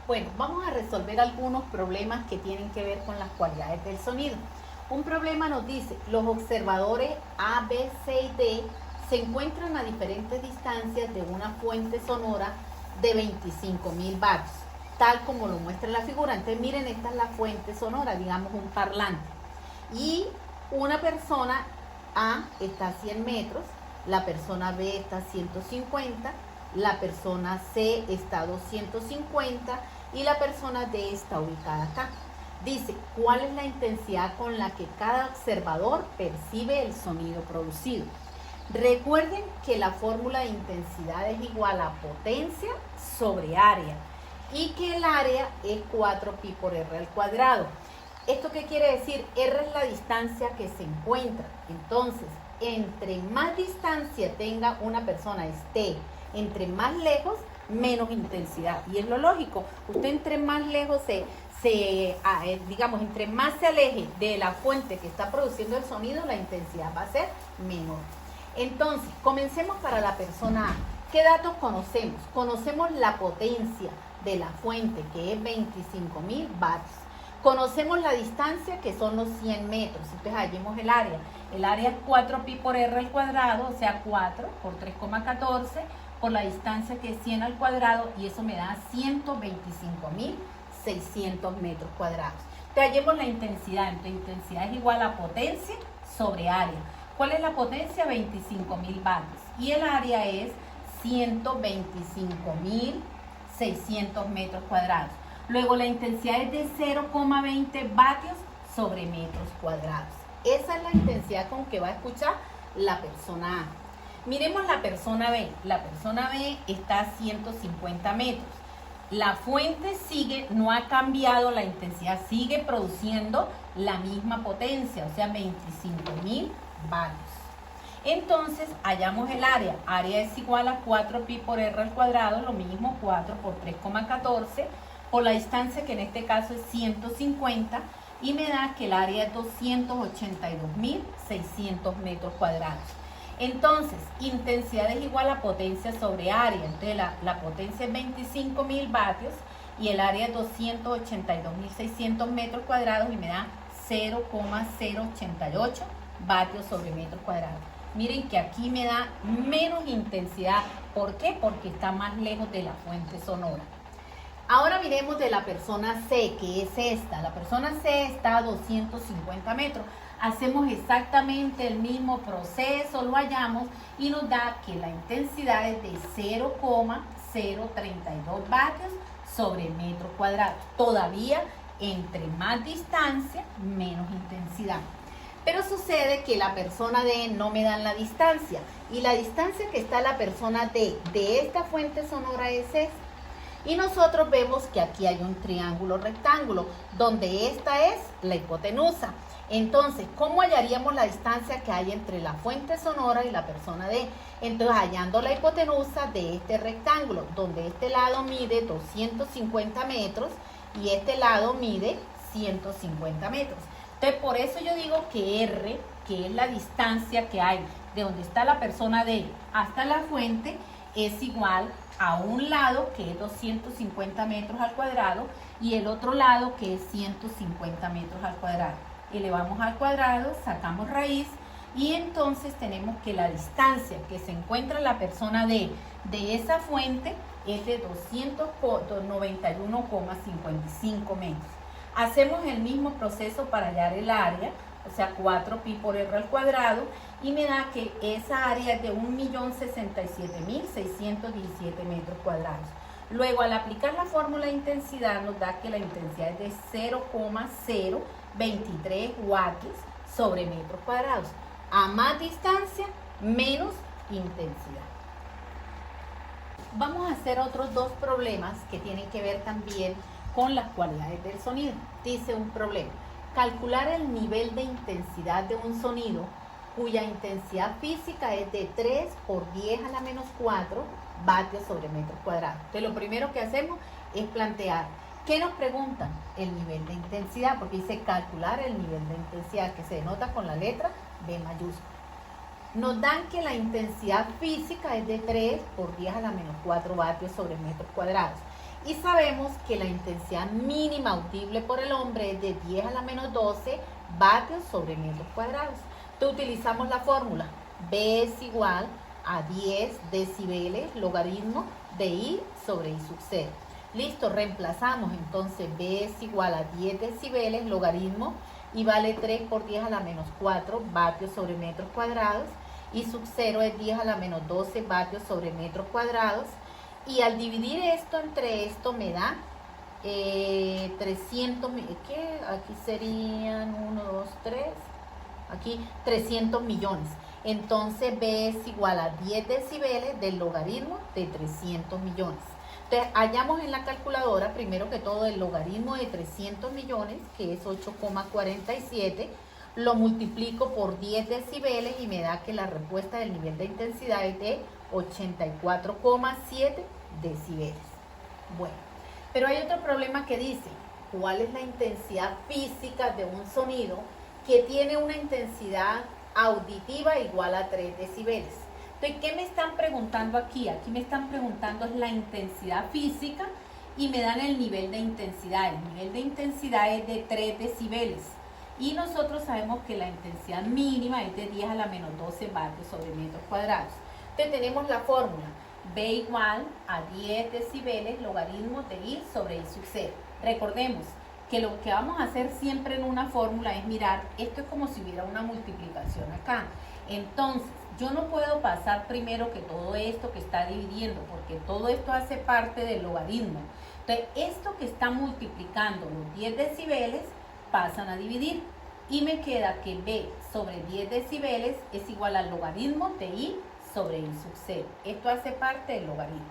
Bueno, vamos a resolver algunos problemas que tienen que ver con las cualidades del sonido. Un problema nos dice, los observadores A, B, C y D se encuentran a diferentes distancias de una fuente sonora de 25.000 vatios, tal como lo muestra la figura. Entonces miren, esta es la fuente sonora, digamos un parlante. Y una persona A está a 100 metros, la persona B está a 150, la persona C está a 250 y la persona D está ubicada acá. Dice, ¿cuál es la intensidad con la que cada observador percibe el sonido producido? Recuerden que la fórmula de intensidad es igual a potencia sobre área y que el área es 4pi por r al cuadrado. ¿Esto qué quiere decir? R es la distancia que se encuentra. Entonces, entre más distancia tenga una persona, esté entre más lejos, menos intensidad. Y es lo lógico. Usted entre más lejos digamos, entre más se aleje de la fuente que está produciendo el sonido, la intensidad va a ser menor. Entonces, comencemos para la persona A. ¿Qué datos conocemos? Conocemos la potencia de la fuente, que es 25.000 vatios. Conocemos la distancia, que son los 100 metros. Entonces, hallemos el área. El área es 4pi por r al cuadrado, o sea, 4 por 3,14 por la distancia que es 100 al cuadrado, y eso me da 125.600 metros cuadrados. Entonces, hallemos la intensidad. Entonces, intensidad es igual a potencia sobre área. ¿Cuál es la potencia? 25.000 vatios. Y el área es 125.600 metros cuadrados. Luego, la intensidad es de 0,20 vatios sobre metros cuadrados. Esa es la intensidad con que va a escuchar la persona A. Miremos la persona B. La persona B está a 150 metros. La fuente sigue, no ha cambiado la intensidad, sigue produciendo la misma potencia, o sea, 25.000 vatios. Entonces, hallamos el área. Área es igual a 4pi por r al cuadrado, lo mismo, 4 por 3,14, por la distancia que en este caso es 150, y me da que el área es 282.600 metros cuadrados. Entonces, intensidad es igual a potencia sobre área. Entonces, la potencia es 25.000 vatios y el área es 282.600 metros cuadrados y me da 0,088 vatios sobre metros cuadrados. Miren que aquí me da menos intensidad. ¿Por qué? Porque está más lejos de la fuente sonora. Ahora miremos de la persona C, que es esta. La persona C está a 250 metros. Hacemos exactamente el mismo proceso, lo hallamos y nos da que la intensidad es de 0,032 vatios sobre metro cuadrado. Todavía, entre más distancia, menos intensidad. Pero sucede que la persona D no me dan la distancia. Y la distancia que está la persona D de esta fuente sonora es esta. Y nosotros vemos que aquí hay un triángulo rectángulo, donde esta es la hipotenusa. Entonces, ¿cómo hallaríamos la distancia que hay entre la fuente sonora y la persona D? Entonces, hallando la hipotenusa de este rectángulo, donde este lado mide 250 metros y este lado mide 150 metros. Entonces, por eso yo digo que R, que es la distancia que hay de donde está la persona D hasta la fuente, es igual a un lado que es 250 metros al cuadrado y el otro lado que es 150 metros al cuadrado. Elevamos al cuadrado, sacamos raíz y entonces tenemos que la distancia que se encuentra la persona D de esa fuente es de 291,55 metros. Hacemos el mismo proceso para hallar el área, o sea, 4pi por r al cuadrado, y me da que esa área es de 1.067.617 metros cuadrados. Luego, al aplicar la fórmula de intensidad, nos da que la intensidad es de 0,023 vatios sobre metros cuadrados. A más distancia, menos intensidad. Vamos a hacer otros dos problemas que tienen que ver también con las cualidades del sonido. Dice un problema: calcular el nivel de intensidad de un sonido cuya intensidad física es de 3 por 10 a la menos 4 vatios sobre metro cuadrado. Entonces, lo primero que hacemos es plantear, ¿qué nos preguntan? El nivel de intensidad, porque dice calcular el nivel de intensidad, que se denota con la letra B mayúscula. Nos dan que la intensidad física es de 3 por 10 a la menos 4 vatios sobre metros cuadrados. Y sabemos que la intensidad mínima audible por el hombre es de 10 a la menos 12 vatios sobre metros cuadrados. Entonces utilizamos la fórmula. B es igual a 10 decibeles logaritmo de I sobre I sub 0. Listo, reemplazamos. Entonces B es igual a 10 decibeles logaritmo y vale 3 por 10 a la menos 4 vatios sobre metros cuadrados. I sub 0 es 10 a la menos 12 vatios sobre metros cuadrados. Y al dividir esto entre esto me da 300, ¿qué? Aquí serían 1, 2, 3, aquí 300 millones. Entonces B es igual a 10 decibeles del logaritmo de 300 millones. Entonces hallamos en la calculadora primero que todo el logaritmo de 300 millones, que es 8,47. Lo multiplico por 10 decibeles y me da que la respuesta del nivel de intensidad es de 84,7 decibeles. Bueno, pero hay otro problema que dice, ¿cuál es la intensidad física de un sonido que tiene una intensidad auditiva igual a 3 decibeles? Entonces, ¿qué me están preguntando aquí? Aquí me están preguntando es la intensidad física y me dan el nivel de intensidad. El nivel de intensidad es de 3 decibeles. Y nosotros sabemos que la intensidad mínima es de 10 a la menos 12 vatios sobre metros cuadrados. Entonces tenemos la fórmula. B igual a 10 decibeles logaritmo de I sobre I sub 0. Recordemos que lo que vamos a hacer siempre en una fórmula es mirar, esto es como si hubiera una multiplicación acá. Entonces, yo no puedo pasar primero que todo esto que está dividiendo, porque todo esto hace parte del logaritmo. Entonces, esto que está multiplicando los 10 decibeles pasan a dividir y me queda que B sobre 10 decibeles es igual al logaritmo de I sobre I sub 0. Esto hace parte del logaritmo.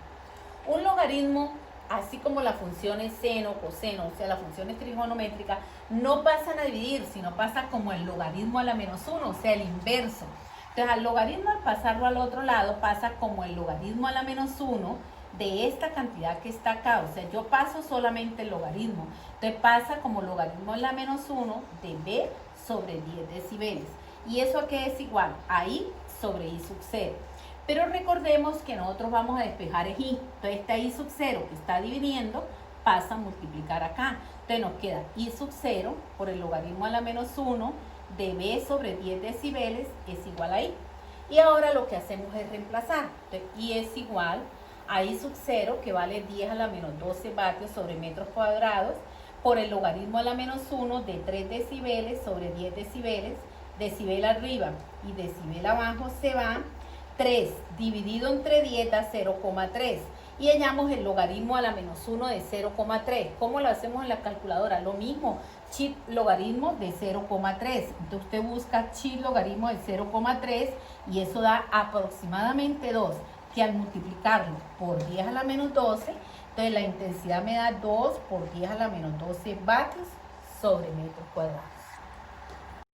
Un logaritmo, así como las funciones seno, coseno, o sea, las funciones trigonométricas, no pasan a dividir, sino pasa como el logaritmo a la menos 1, o sea, el inverso. Entonces, al logaritmo, al pasarlo al otro lado, pasa como el logaritmo a la menos 1 de esta cantidad que está acá. O sea, yo paso solamente el logaritmo. Entonces, pasa como logaritmo a la menos 1 de B sobre 10 decibeles. ¿Y eso a qué es igual? A I sobre I sub 0. Pero recordemos que nosotros vamos a despejar el I. Entonces, esta I sub 0 que está dividiendo pasa a multiplicar acá. Entonces, nos queda I sub 0 por el logaritmo a la menos 1 de B sobre 10 decibeles es igual a I. Y ahora lo que hacemos es reemplazar. Entonces, I es igual a I sub 0, que vale 10 a la menos 12 vatios sobre metros cuadrados, por el logaritmo a la menos 1 de 3 decibeles sobre 10 decibeles, decibel arriba y decibel abajo se va, 3 dividido entre 10 da 0,3 y hallamos el logaritmo a la menos 1 de 0,3. ¿Cómo lo hacemos en la calculadora? Lo mismo, chi logaritmo de 0,3. Entonces usted busca chi logaritmo de 0,3 y eso da aproximadamente 2, que al multiplicarlo por 10 a la menos 12, entonces la intensidad me da 2 por 10 a la menos 12 vatios sobre metros cuadrados.